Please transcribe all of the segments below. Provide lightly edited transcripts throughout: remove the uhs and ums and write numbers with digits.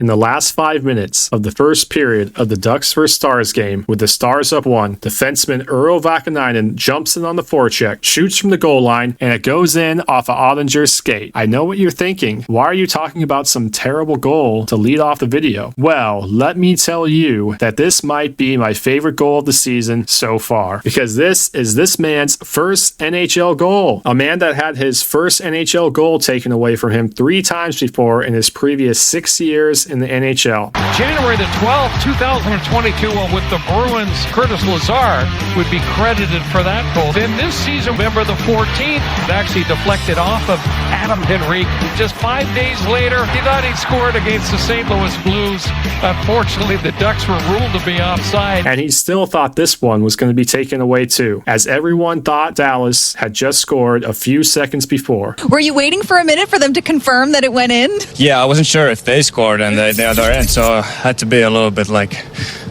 In the last 5 minutes of the first period of the Ducks vs Stars game, with the Stars up 1, defenseman Urho Vaakaninen jumps in on the forecheck, shoots from the goal line, and it goes in off of Ottinger's skate. I know what you're thinking. Why are you talking about some terrible goal to lead off the video? Well, let me tell you that this might be my favorite goal of the season so far, because this is this man's first NHL goal. A man that had his first NHL goal taken away from him 3 times before in his previous 6 years in the NHL. January the 12th, 2022, with the Bruins, Curtis Lazar would be credited for that goal. Then this season, November the 14th, it actually deflected off of Adam Henrique. Just 5 days later, he thought he'd scored against the St. Louis Blues. Unfortunately, the Ducks were ruled to be offside. And he still thought this one was going to be taken away too, as everyone thought Dallas had just scored a few seconds before. Were you waiting for a minute for them to confirm that it went in? Yeah, I wasn't sure if they scored and the other end, so I had to be a little bit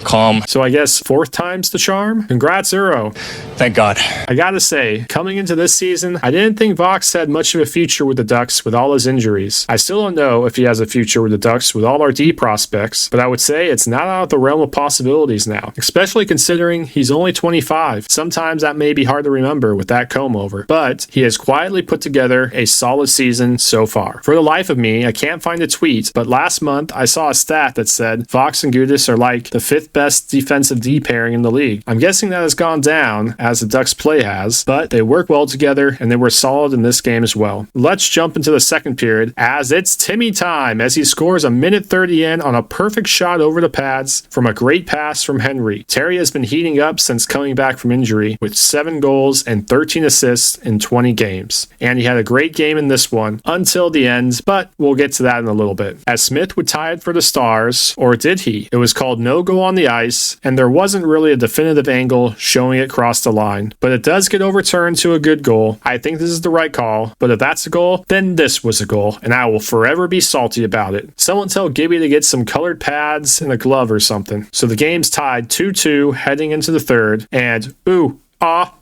calm. So I guess 4th time's the charm? Congrats, Urho. Thank God. I gotta say, coming into this season, I didn't think Vox had much of a future with the Ducks with all his injuries. I still don't know if he has a future with the Ducks with all our D prospects, but I would say it's not out of the realm of possibilities now, especially considering he's only 25. Sometimes that may be hard to remember with that comb over, but he has quietly put together a solid season so far. For the life of me, I can't find a tweet, but last month I saw a stat that said Vox and Gudas are like the 5th best defensive D pairing in the league. I'm guessing that has gone down as the Ducks play has, but they work well together and they were solid in this game as well. Let's jump into the second period as it's Timmy time as he scores a minute 30 in on a perfect shot over the pads from a great pass from Henry. Terry has been heating up since coming back from injury with 7 goals and 13 assists in 20 games. And he had a great game in this one until the end, but we'll get to that in a little bit. As Smith would tie it for the Stars, or did he? It was called no goal on the ice, and there wasn't really a definitive angle showing it crossed the line, but it does get overturned to a good goal. I think this is the right call, but if that's a goal, then this was a goal, and I will forever be salty about it. Someone tell Gibby to get some colored pads and a glove or something. So the game's tied 2-2 heading into the third, and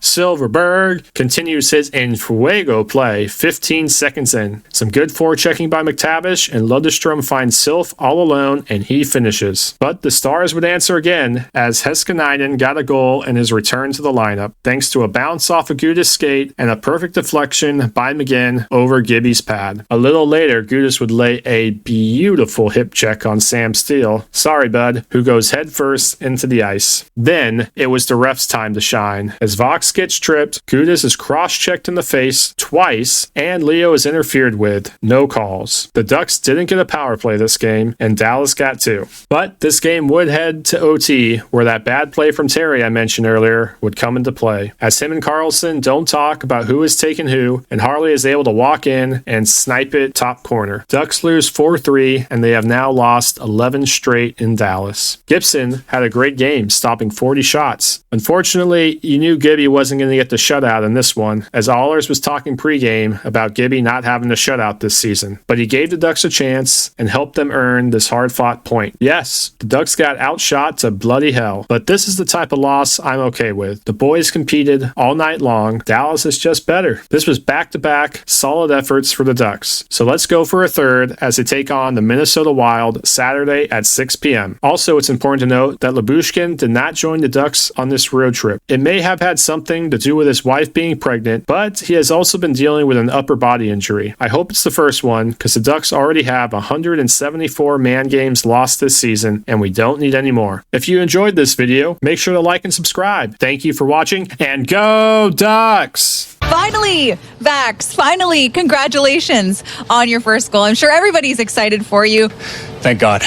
Silverberg continues his En Fuego play 15 seconds in. Some good forechecking by McTavish, and Lundestrom finds Sylph all alone, and he finishes. But the Stars would answer again as Heiskanen got a goal in his return to the lineup, thanks to a bounce off a Gudas skate and a perfect deflection by McGinn over Gibby's pad. A little later, Gudas would lay a beautiful hip check on Sam Steele, sorry bud, who goes headfirst into the ice. Then it was the ref's time to shine. As Vox gets tripped, Gudas is cross-checked in the face twice, and Leo is interfered with. No calls. The Ducks didn't get a power play this game, and Dallas got 2. But this game would head to OT, where that bad play from Terry I mentioned earlier would come into play, as him and Carlson don't talk about who is taking who, and Harley is able to walk in and snipe it top corner. Ducks lose 4-3, and they have now lost 11 straight in Dallas. Gibson had a great game, stopping 40 shots. Unfortunately, you knew Gibby wasn't going to get the shutout in this one, as Allers was talking pregame about Gibby not having a shutout this season. But he gave the Ducks a chance and helped them earn this hard-fought point. Yes, the Ducks got outshot to bloody hell, but this is the type of loss I'm okay with. The boys competed all night long. Dallas is just better. This was back-to-back solid efforts for the Ducks. So let's go for a third as they take on the Minnesota Wild Saturday at 6 p.m. Also, it's important to note that Lyubushkin did not join the Ducks on this road trip. It may have had something to do with his wife being pregnant, but he has also been dealing with an upper body injury. I hope it's the first one, because the Ducks already have 174 man games lost this season, and we don't need any more. If you enjoyed this video, make sure to like and subscribe. Thank you for watching, and go Ducks! Finally, Vax, finally, congratulations on your first goal. I'm sure everybody's excited for you. Thank God.